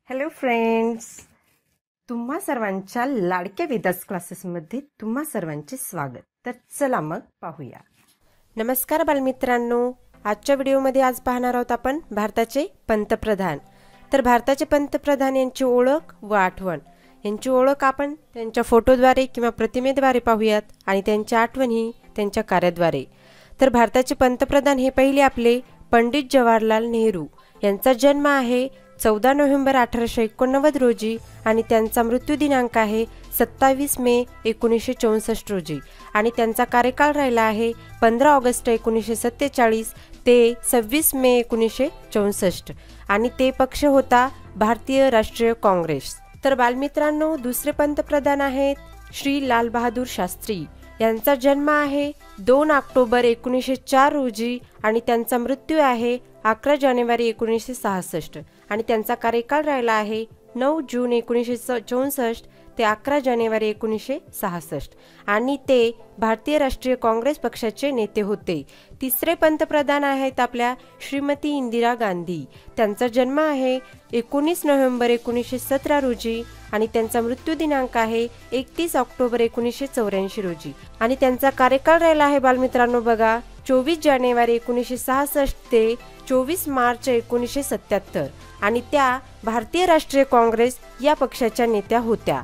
Hello friends, तुम्हा सर्वांच्या लाडक्या वेदास क्लासेसमध्ये तुम्हा सर्वांचे स्वागत. तर चला मग पाहूया. नमस्कार बालमित्रांनो, आजच्या व्हिडिओमध्ये आज पाहणार आहोत आपण भारताचे पंतप्रधान. तर भारताचे पंतप्रधान यांची ओळख व आठवण. यांची ओळख आपण त्यांच्या फोटोद्वारे किंवा प्रतिमेद्वारे पाहूयात आणि त्यांच्या आठवणी त्यांच्या कार्याद्वारे. तर भारताचे पंतप्रधान हे पहिले आपले पंडित जवाहरलाल नेहरू. यांचा जन्म आहे 14 नोव्हेंबर 1889 रोजी आणि त्यांचा मृत्यू दिनांक आहे 27 मे 1964 रोजी आणि त्यांचा कार्यकाळ राहिला आहे 15 ऑगस्ट 1947 ते 26 मे 1964 आणि ते पक्ष होता भारतीय राष्ट्रीय काँग्रेस. तर बालमित्रांनो, दुसरे पंतप्रधान आहेत श्री लाल बहादूर शास्त्री. यांचा जन्म आहे 2 ऑक्टोबर 1904 रोजी आणि त्यांचा मृत्यू आहे 11 जानेवारी 1966 आणि त्यांचा कार्यकाळ राहिला आहे 9 जून 1964 ते 11 जानेवारी 1966 आणि ते भारतीय राष्ट्रीय काँग्रेस पक्षाचे नेते होते. तिसरे पंतप्रधान आहेत आपल्या श्रीमती इंदिरा गांधी. त्यांचा जन्म आहे 19 नोव्हेंबर 1917 रोजी आणि त्यांचा मृत्यू दिनांक आहे 31 ऑक्टोबर 1984 रोजी आणि त्यांचा कार्यकाळ राहिला आहे बालमित्रांनो बघा 24 जानेवारी 1966 ते 24 मार्च 1977 आणि त्या भारतीय राष्ट्रीय काँग्रेस या पक्षाच्या नेत्या होत्या.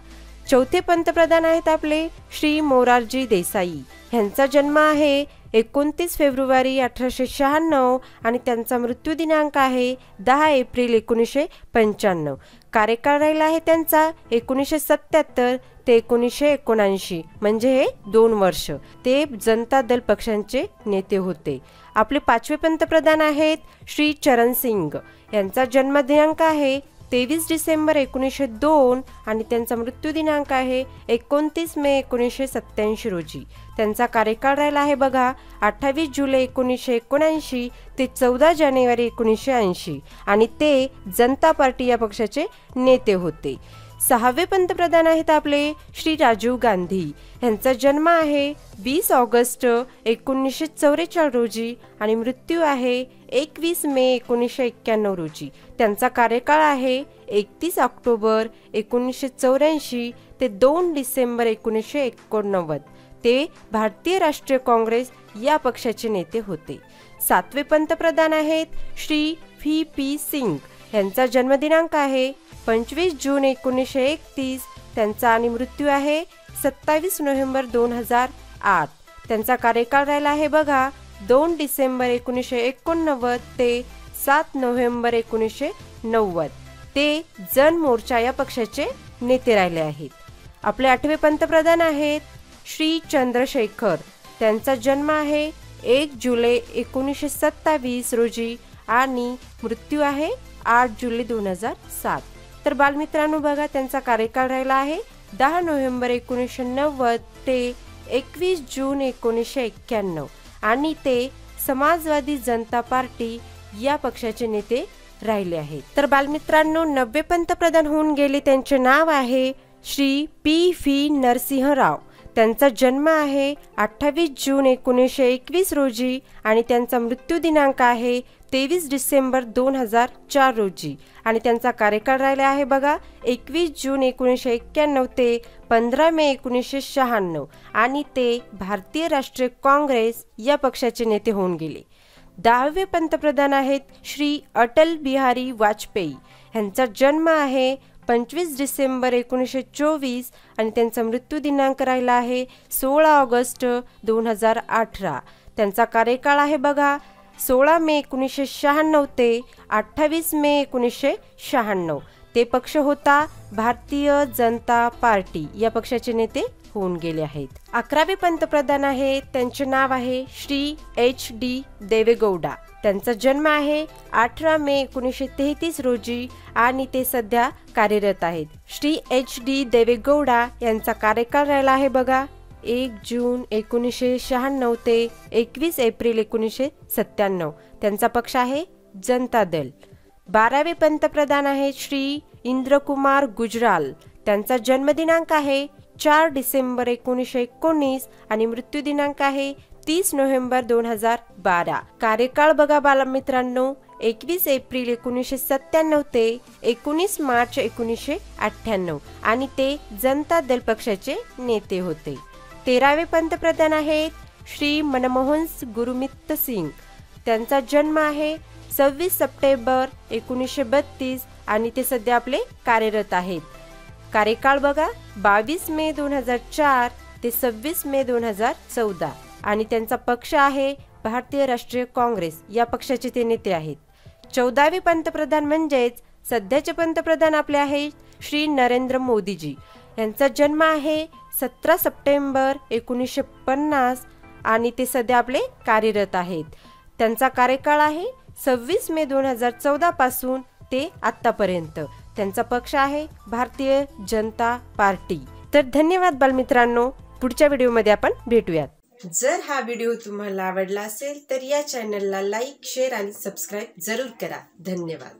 चौथे पंतप्रधान आहेत आपले श्री मोरारजी देसाई. यांचा जन्म आहे 29 फेब्रुवारी 1896 आणि त्यांचा मृत्यू दिनांक आहे 10 एप्रिल 1995. कार्यकाळ राहिला आहे त्यांचा 1977 ते 1979 म्हणजे हे 2 वर्ष. ते जनता दल पक्षांचे नेते होते. आपले पाचवे पंतप्रधान आहेत श्री चरण सिंग. यांचा जन्म दिनांक आहे 23 डिसेंबर 1902 आणि त्यांचा मृत्यू दिनांक आहे 29 मे 1987 रोजी. त्यांचा कार्यकाळ राहिला आहे बघा 28 जुलै 1979 ते 14 जानेवारी 1980 आणि ते जनता पार्टी या पक्षाचे नेते होते. सहावे पंतप्रधान आहेत आपले श्री राजीव गांधी. यांचा जन्म आहे 20 ऑगस्ट 1944 रोजी आणि मृत्यू आहे 21 मे 1991 रोजी. त्यांचा कार्यकाळ आहे 31 ऑक्टोबर 1984 ते 2 डिसेंबर 1989. ते भारतीय राष्ट्रीय काँग्रेस या पक्षाचे नेते होते. सातवे पंतप्रधान आहेत श्री व्ही.पी. सिंग. यांचा जन्मदिनांक आहे 25 जून 1931. त्यांचा आणि मृत्यू आहे 27 नोव्हेंबर 2008. त्यांचा कार्यकाळ राहिला आहे बघा 2 डिसेंबर 1989 ते 7 नोव्हेंबर 1990. ते जन मोर्चा या पक्षाचे नेते राहिले आहेत. आपले आठवे पंतप्रधान आहेत श्री चंद्रशेखर. त्यांचा जन्म आहे 1 जुलै 1927 रोजी आणि मृत्यू आहे 8 जुलै 2007. तर बालमित्रांनो बघा त्यांचा कार्यकाळ राहिला आहे 10 नोव्हेंबर 1990 ते 21 जून 1991 आणि ते समाजवादी जनता पार्टी या पक्षाचे नेते राहिले आहेत. तर बालमित्रांनो 90 पंतप्रधान होऊन गेले. त्यांचे नाव आहे श्री पी.व्ही. नरसिंह राव. त्यांचा जन्म आहे 28 जून 1921 रोजी आणि त्यांचा मृत्यू दिनांक आहे 23 डिसेंबर 2004 रोजी आणि त्यांचा कार्यकाळ राहिला आहे बघा 21 जून 1991 ते 15 मे 1996 आणि ते भारतीय राष्ट्रीय काँग्रेस या पक्षाचे नेते होऊन गेले. 10वे पंतप्रधान आहेत श्री अटल बिहारी वाजपेयी. यांचा जन्म आहे 25 डिसेंबर 1924 आणि त्यांचा मृत्यू दिनांक राहिला आहे 16 ऑगस्ट 2018. त्यांचा कार्यकाळ आहे बघा 16 मे 1996 ते 28 मे 1996. ते पक्ष होता भारतीय जनता पार्टी या पक्षाचे नेते होऊन गेले आहेत. 11वे पंतप्रधान आहेत त्यांचे नाव आहे श्री एच.डी. देवेगौडा. त्यांचा जन्म आहे 18 मे 1933 रोजी आणि ते सध्या कार्यरत आहेत. श्री एच.डी. देवेगौडा यांचा कार्यकाळ राहिला आहे बघा 1 जून 1996 ते 21 एप्रिल 1997. त्यांचा पक्ष आहे जनता दल. 12वे पंतप्रधान आहेत श्री इंद्रकुमार गुजराल. त्यांचा जन्मदिनांक आहे 4 डिसेंबर 1919 आणि मृत्यू दिनांक आहे 30 नोव्हेंबर 2012. कार्यकाळ बघा बालमित्रांनो 21 एप्रिल 1997 ते 19 मार्च 1998 आणि ते जनता दल पक्षाचे नेते होते. 13वे पंतप्रधान आहेत श्री मनमोहन गुरमीत सिंग. त्यांचा जन्म आहे 26 सप्टेंबर 1932 आणि ते सध्या आपले कार्यरत आहेत. कार्यकाळ बघा 22 मे 2004 ते 26 मे 2014 आणि त्यांचा पक्ष आहे भारतीय राष्ट्रीय काँग्रेस. या पक्षाचे ते नेते आहेत. 14वे पंतप्रधान म्हणजेच सध्याचे पंतप्रधान आपले आहेत श्री नरेंद्र मोदीजी. यांचा जन्म आहे 17 सप्टेंबर 1950 आणि ते सध्या आपले कार्यरत आहेत. त्यांचा कार्यकाळ आहे 26 मे 2014 पासून ते आतापर्यंत. त्यांचा पक्ष आहे भारतीय जनता पार्टी. तर धन्यवाद बालमित्रांनो. पुढच्या व्हिडिओमध्ये आपण भेटूयात. जर हा व्हिडिओ तुम्हाला आवडला असेल तर या चॅनलला लाईक, शेअर आणि सबस्क्राईब जरूर करा. धन्यवाद.